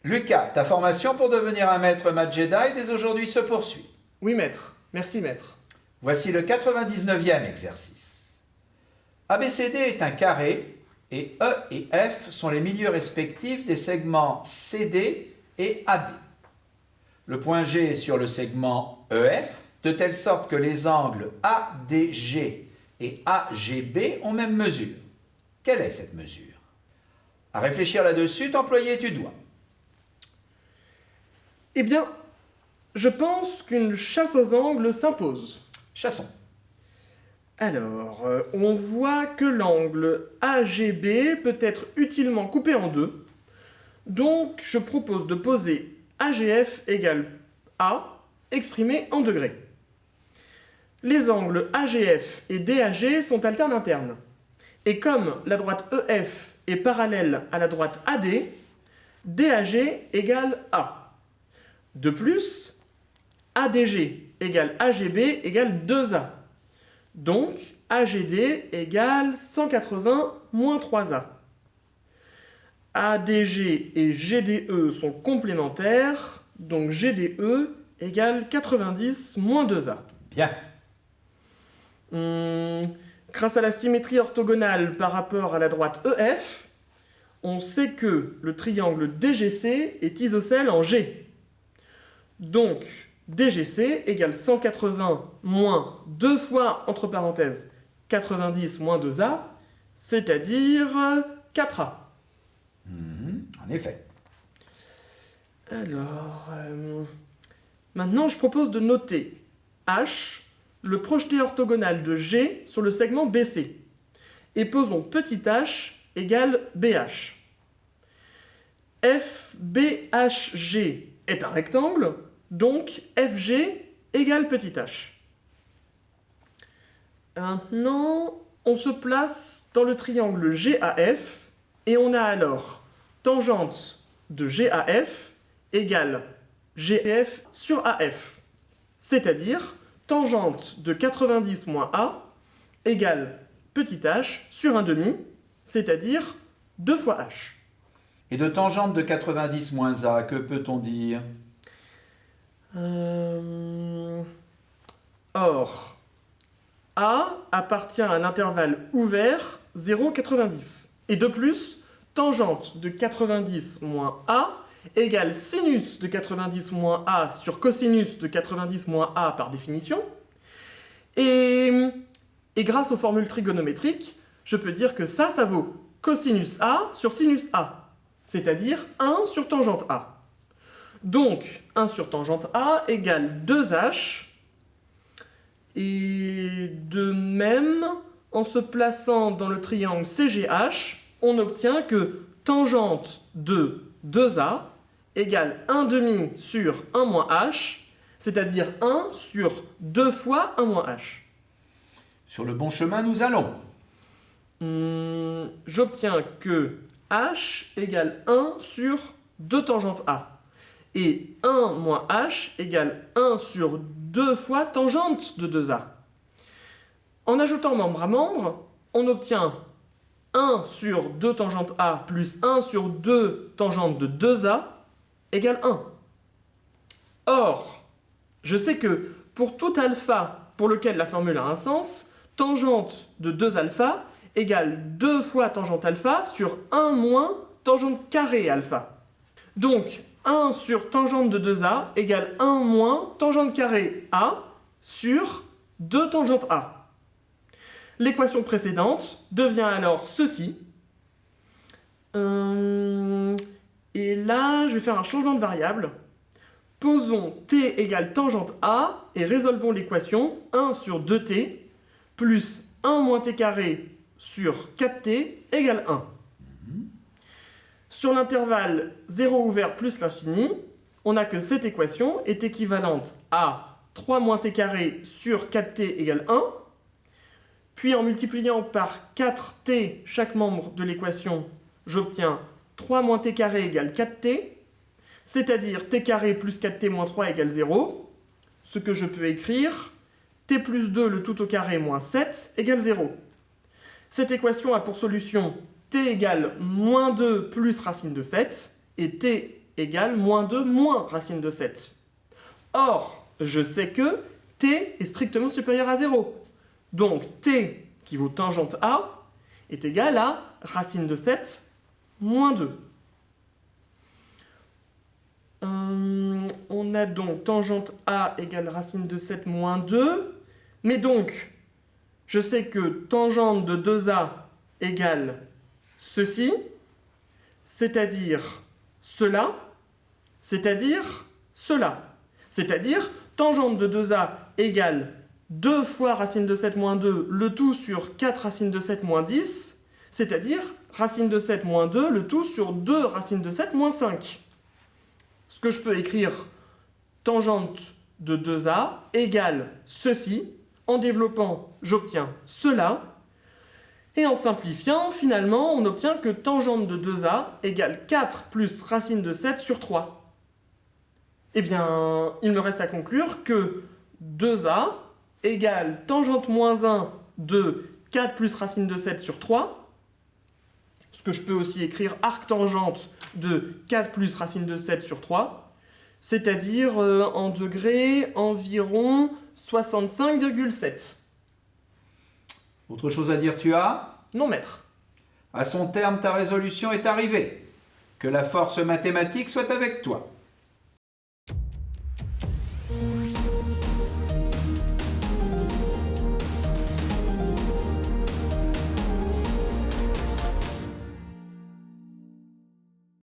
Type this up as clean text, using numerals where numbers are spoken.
Lucas, ta formation pour devenir un maître maths Jedi dès aujourd'hui se poursuit. Oui, maître. Merci, maître. Voici le 99e exercice. ABCD est un carré et E et F sont les milieux respectifs des segments CD et AB. Le point G est sur le segment EF, de telle sorte que les angles ADG et AGB ont même mesure. Quelle est cette mesure? À réfléchir là-dessus, t'employer tu dois. Eh bien, je pense qu'une chasse aux angles s'impose. Chassons. Alors, on voit que l'angle AGB peut être utilement coupé en deux. Donc, je propose de poser AGF égale A, exprimé en degrés. Les angles AGF et DAG sont alternes internes. Et comme la droite EF est parallèle à la droite AD, DAG égale A. De plus, ADG égale AGB égale 2A. Donc, AGD égale 180 moins 3A. ADG et GDE sont complémentaires, donc GDE égale 90 moins 2A. Bien. Grâce à la symétrie orthogonale par rapport à la droite EF, on sait que le triangle DGC est isocèle en G. Donc, DGC égale 180 moins 2 fois, entre parenthèses, 90 moins 2A, c'est-à-dire 4A. En effet. Alors, maintenant je propose de noter H, le projeté orthogonal de G sur le segment BC. Et posons petit h égale BH. FBHG est un rectangle, donc FG égale petit h. Maintenant, on se place dans le triangle GAF et on a alors tangente de GAF égale GF sur AF, c'est-à-dire tangente de 90 moins A égale petit h sur 1/2, c'est-à-dire 2 fois h. Et de tangente de 90 moins A, que peut-on dire? Or, A appartient à l'intervalle ouvert 0,90. Et de plus, tangente de 90 moins A égale sinus de 90 moins A sur cosinus de 90 moins A par définition. Et grâce aux formules trigonométriques, je peux dire que ça vaut cosinus A sur sinus A, c'est-à-dire 1 sur tangente A. Donc, 1 sur tangente A égale 2h. Et de même, en se plaçant dans le triangle CGH, on obtient que tangente de 2A égale 1/2 sur 1 moins h, c'est-à-dire 1 sur 2 fois 1 moins h. Sur le bon chemin, nous allons. J'obtiens que h égale 1 sur 2 tangente A. Et 1 moins h égale 1 sur 2 fois tangente de 2A. En ajoutant membre à membre, on obtient 1 sur 2 tangente A plus 1 sur 2 tangente de 2A égale 1. Or, je sais que pour tout alpha pour lequel la formule a un sens, tangente de 2 alpha égale 2 fois tangente alpha sur 1 moins tangente carré alpha. Donc, 1 sur tangente de 2A égale 1 moins tangente carré A sur 2 tangente A. L'équation précédente devient alors ceci. Et là, je vais faire un changement de variable. Posons t égale tangente A et résolvons l'équation 1 sur 2t plus 1 moins t carré sur 4t égale 1. Sur l'intervalle 0 ouvert plus l'infini, on a que cette équation est équivalente à 3 moins t carré sur 4t égale 1. Puis en multipliant par 4t chaque membre de l'équation, j'obtiens 3 moins t carré égale 4t. c'est-à-dire t carré plus 4t moins 3 égale 0, ce que je peux écrire t plus 2 le tout au carré moins 7 égale 0. Cette équation a pour solution t égale moins 2 plus racine de 7 et t égale moins 2 moins racine de 7. Or, je sais que t est strictement supérieur à 0. Donc t qui vaut tangente A est égal à racine de 7 moins 2. On a donc tangente A égale racine de 7 moins 2. Mais donc, je sais que tangente de 2A égale ceci, c'est-à-dire cela, c'est-à-dire cela. C'est-à-dire tangente de 2A égale 2 fois racine de 7 moins 2, le tout sur 4 racine de 7 moins 10, c'est-à-dire racine de 7 moins 2, le tout sur 2 racine de 7 moins 5. Ce que je peux écrire, tangente de 2A égale ceci. En développant, j'obtiens cela. Et en simplifiant, finalement, on obtient que tangente de 2A égale 4 plus racine de 7 sur 3. Eh bien, il me reste à conclure que 2A égale tangente moins 1 de 4 plus racine de 7 sur 3. Ce que je peux aussi écrire arctangente de 4 plus racine de 7 sur 3. C'est-à-dire en degrés environ 65,7. Autre chose à dire, tu as? Non, maître. À son terme, ta résolution est arrivée. Que la force mathématique soit avec toi.